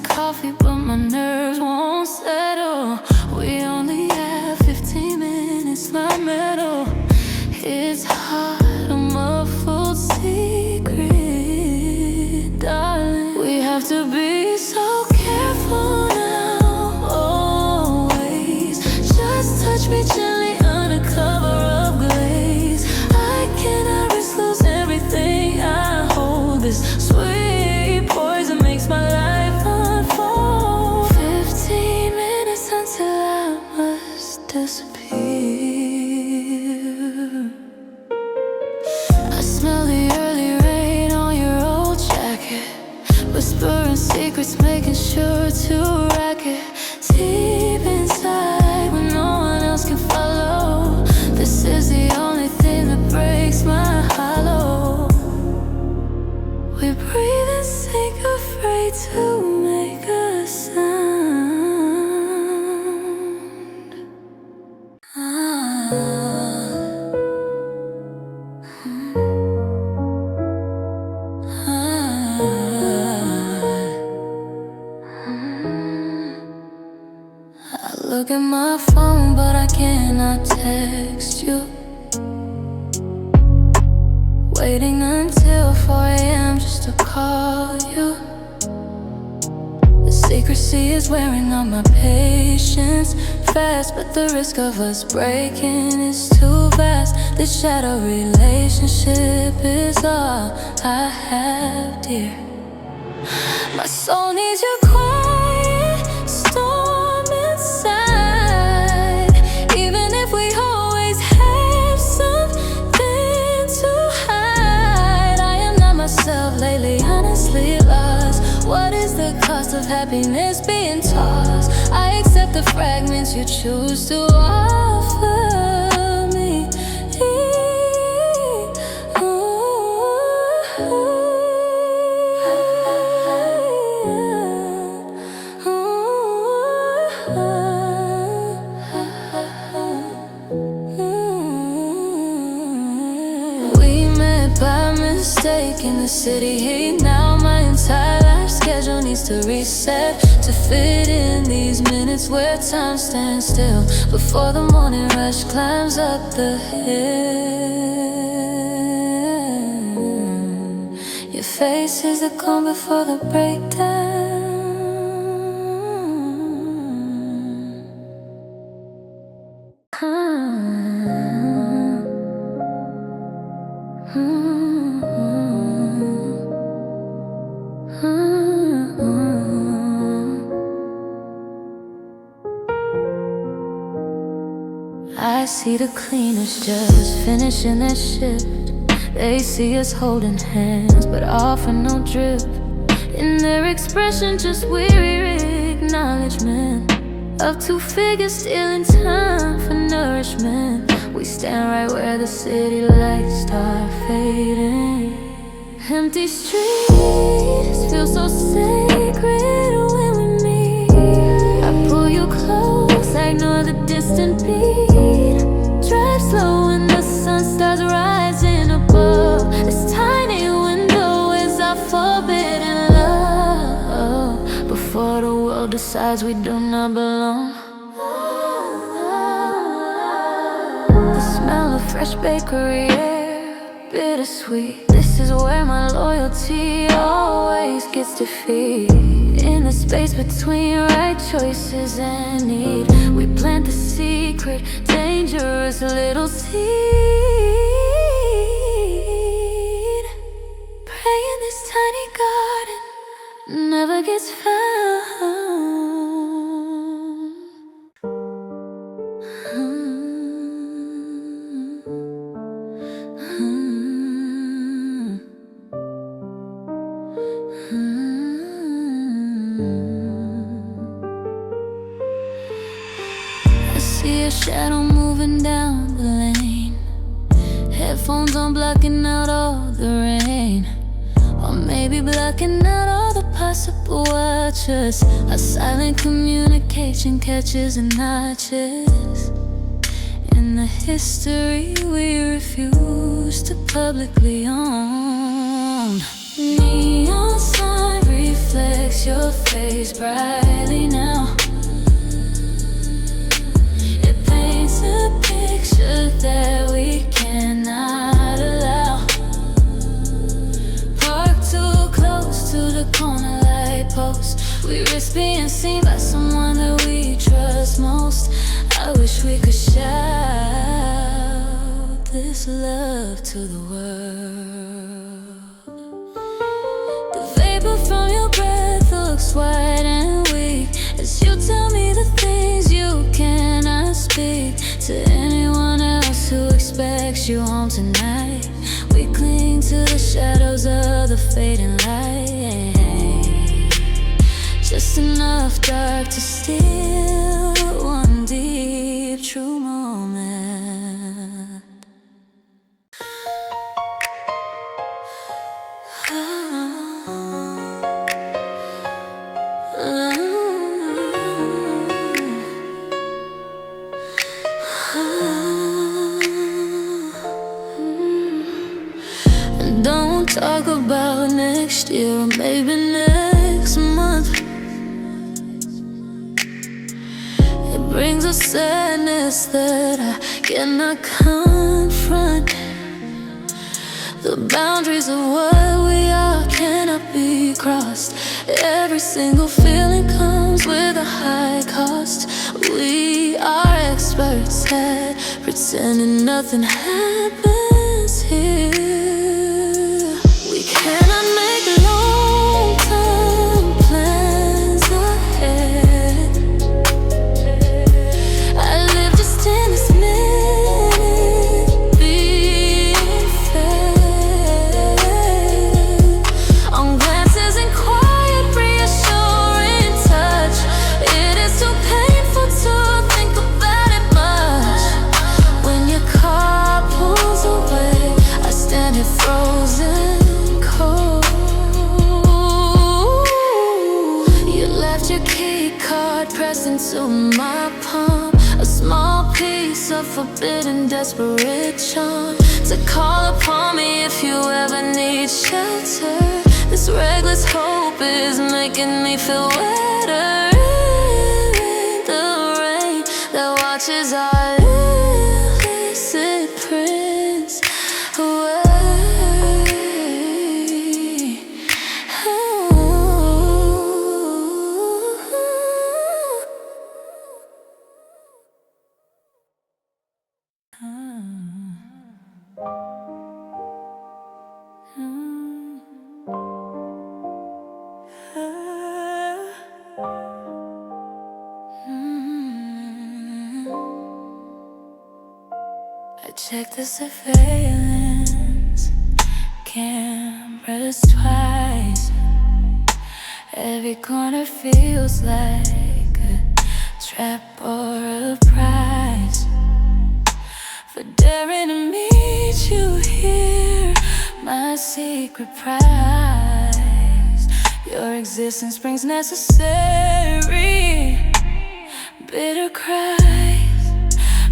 coffee, but my nerves won't settle. We only have 15 minutes, my medal. It's hard, a muffled secret, darling. We have to be so careful now, always. Just touch me gently under cover of glaze. I cannot risk lose everything I hold. This sweet poison makes my life unfold. 15 minutes until I must disappear. I smell the early rain on your old jacket, whispering secrets, making sure to rack it deep inside when no one else can follow. This is the only thing that breaks my hollow. We breathe and sink, afraid to make a sound. I look at my phone, but I cannot text you. Waiting until 4 AM just to call you. The secrecy is wearing on my patience fast, but the risk of us breaking is too vast. This shadow relationship is all I have, dear. My soul needs your quiet storm inside. Even if we always have something to hide, I am not myself lately, honestly lost. What is the cost of happiness being tossed? I accept the fragments you choose to offer me. We met by mistake in the city heat. Now my entire life schedule needs to reset to fit in these minutes where time stands still before the morning rush climbs up the hill. Your face is the calm before the breakdown. I see the cleaners just finishing their shift. They see us holding hands, but often no drift. In their expression, just weary acknowledgement of two figures stealing time for nourishment. We stand right where the city lights start fading. Empty streets feel so sacred when we meet. I pull you close, I ignore the distant beat. Drive slow when the sun starts rising above. This tiny window is our forbidden love. Before the world decides we do not belong. The smell of fresh bakery air, bittersweet. This is where my loyalty always gets defeat. In the space between right choices and need, we plant the secret, dangerous little seed. Pray in this tiny garden, never gets found. I see a shadow moving down the lane. Headphones on, blocking out all the rain. Or maybe blocking out all the possible watchers. A silent communication catches in notches in the history we refuse to publicly own. Neon sign reflects reflects your face brightly now. It paints a picture that we cannot allow. Park too close to the corner light post. We risk being seen by someone that we trust most. I wish we could shout this love to the world. The vapor from your breath looks white and weak as you tell me the things you cannot speak to anyone else who expects you home tonight. We cling to the shadows of the fading light, just enough dark to steal one deep true moment. Don't talk about next year or maybe next month. It brings a sadness that I cannot confront. The boundaries of what we are cannot be crossed. Every single feeling comes with a high cost. We are experts at pretending nothing happens here. We cannot make long-term plans ahead. I live just in this minute, being fed on glances and quiet, reassuring touch. It is too painful to think about it much. When your car pulls away, I stand here frozen cold. You left your key card pressed into my palm, a small piece of forbidden, desperate charm to call upon me if you ever need shelter. This reckless hope is making me feel wetter in the rain that watches our illicit prints away. I checked the surveillance cameras twice. Every corner feels like a trap or a prize for daring to meet you here, my secret prize. Your existence brings necessary bitter cries,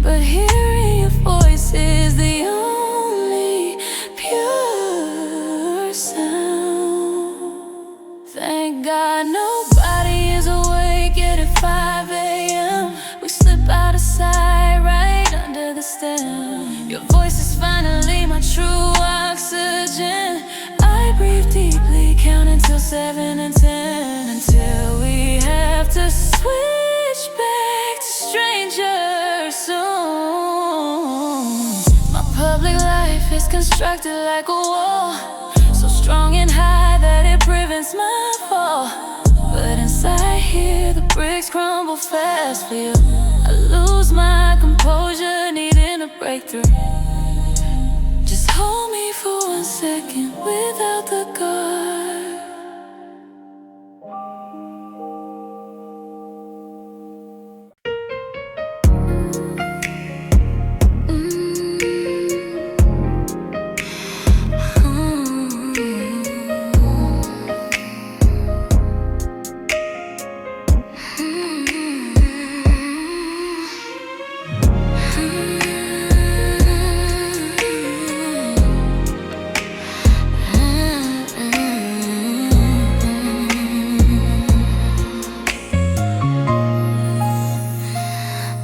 but hearing your voice is the only pure sound. Thank God nobody is awake yet at 5 a.m. We slip out of sight right under the stem. Your voice is finally my true oxygen. I breathe deeply, count until 7 and 10, until we have to switch back to strangers soon. My public life is constructed like a wall, so strong and high that it prevents my fall. But inside here, the bricks crumble fast for you. I lose my composure, needing a breakthrough. Just hold me for 1 second without the guard.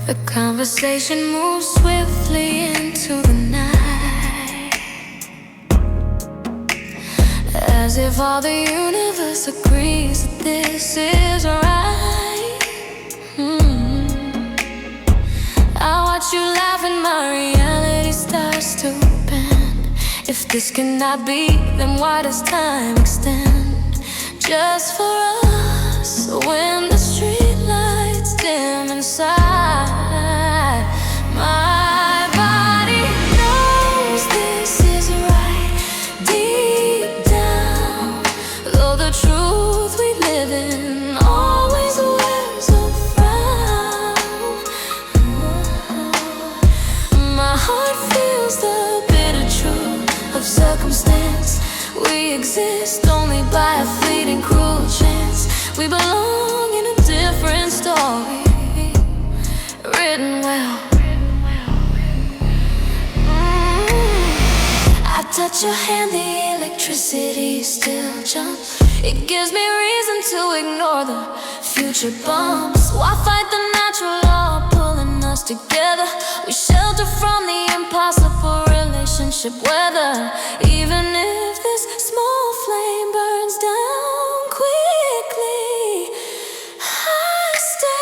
The conversation moves swiftly into the night, as if all the universe agrees that this is right. I watch you laugh and my reality starts to bend. If this cannot be, then why does time extend just for us? When the street lights dim inside, my body knows this is right deep down. Though the truth we live in always wears a frown, my heart feels the bitter truth of circumstance. We exist only by a fleeting cruel chance. We belong in a different story, written well. I touch your hand, the electricity still jumps. It gives me reason to ignore the future bumps. Why fight the natural law pulling us together? We shelter from the impossible relationship weather. Even if this small flame burns down quickly, I stay.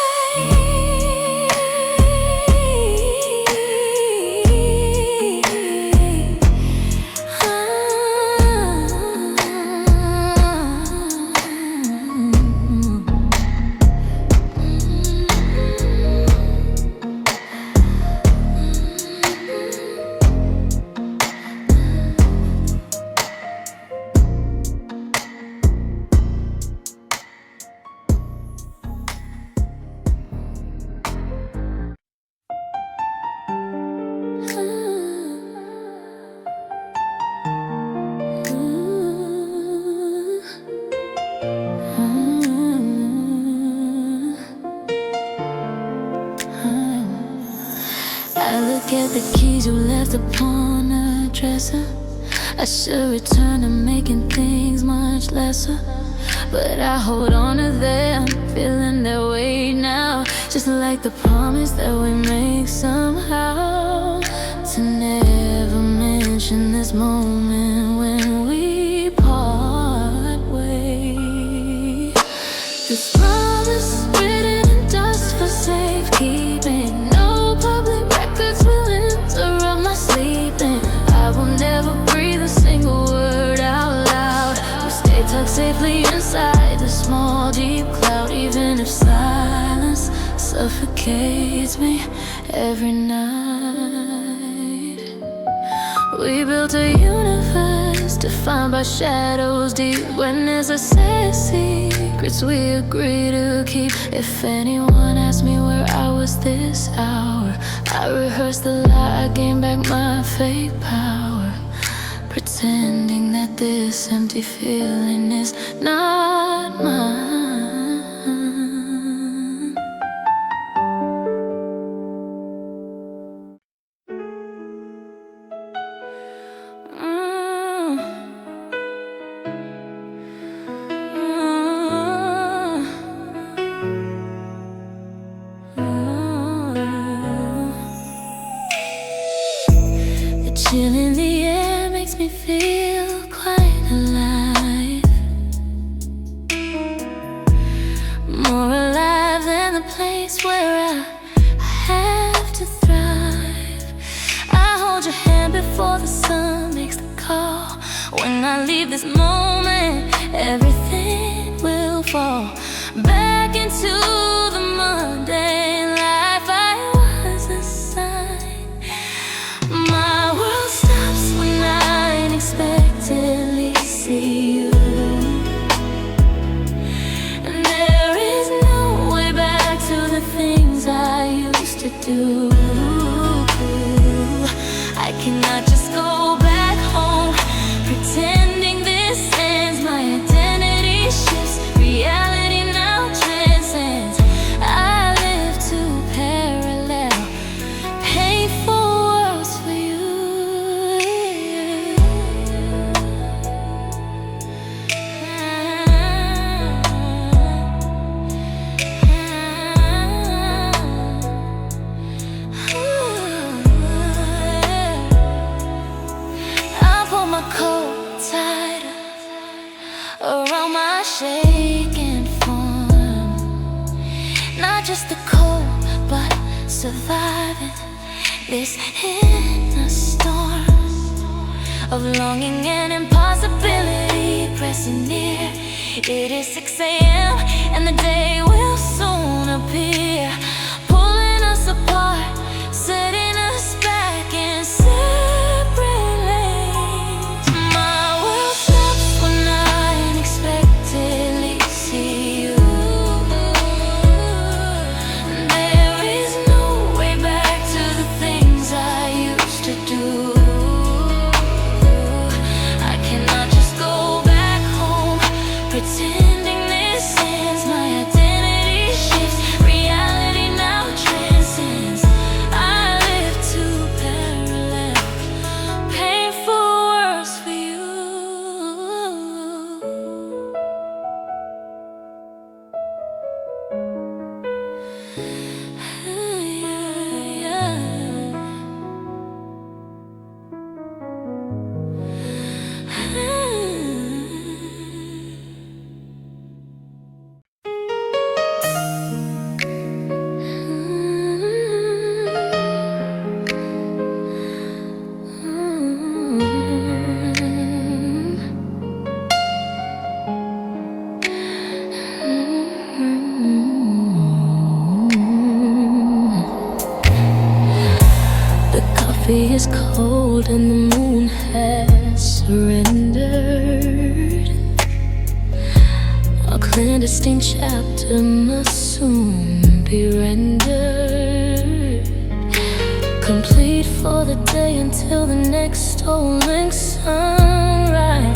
I look at the keys you left upon a dresser. I should return to making things much lesser, but I hold on to them, feeling their weight now. Just like the promise that we make somehow, to never mention this moment when we part ways. This promise written in dust for safekeeping. No public records will interrupt my sleeping. I will never breathe a single word out loud. We stay tucked safely inside the small deep cloud, even if silence suffocates me every night. We built a universe defined by shadows deep. When there's a set of secrets we agree to keep. If anyone asks me where I was this hour, I rehearse the lie, I gain back my fake power, pretending that this empty feeling is not mine. The chill in the air makes me feel quite alive, more alive than the place where I have to thrive. I hold your hand before the sun makes the call. When I leave this moment, everything will fall back into the mundane life I was assigned. My world stops when I unexpectedly see you, and there is no way back to the things I used to do. I cannot just go back home, pretending this ends. My identity shifts, reality now transcends. I live two parallel, painful worlds for you. just a cold, but surviving this inner storm of longing and impossibility pressing near. It is 6 a.m. and the day will soon appear, pulling us apart, setting us back in separate lanes. My world stops when I unexpectedly see you. There is no way back to the things I used to do. I cannot just go back home pretending this ends. My identity shifts, reality now transcends. I live two parallel, painful worlds for you. The coffee is cold and the moon has surrendered. A clandestine chapter must soon be rendered, complete for the day until the next stolen sunrise.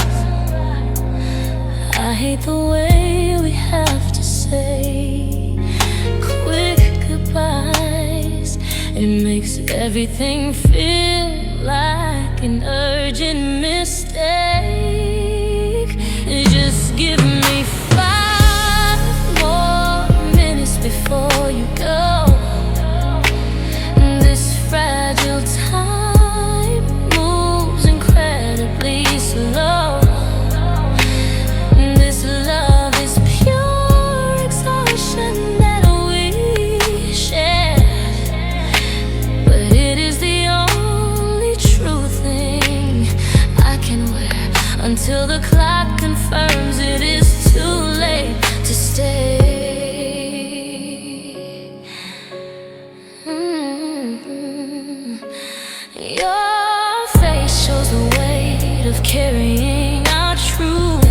I hate the way we have to say quick goodbyes. It makes everything feel like an urgent mistake. Just give me 5 more minutes before you go. This fragile time moves incredibly slow. This love is pure exhaustion that we share, but it is the only true thing I can wear until the clock confirms it is too late to stay. Your face shows the weight of carrying our truth,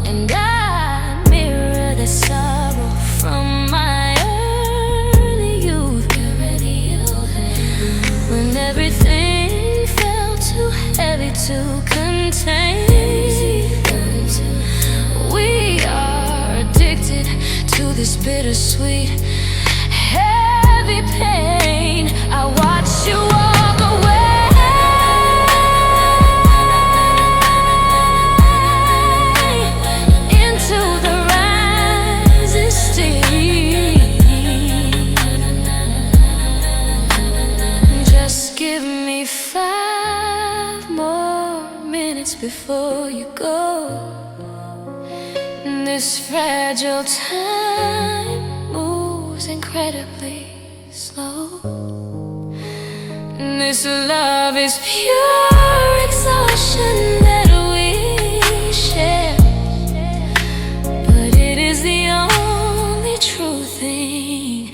and I mirror the sorrow from my early youth, when everything felt too heavy to contain. We are addicted to this bittersweet, heavy pain. I watch you walk away into the rising steam. Just give me 5 more minutes before you go. This fragile time moves incredibly slow. This love is pure exhaustion that we share, but it is the only true thing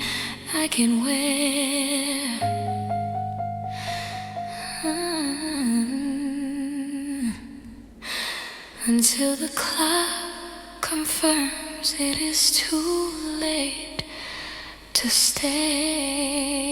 I can wear until the clock confirms it is too late to stay.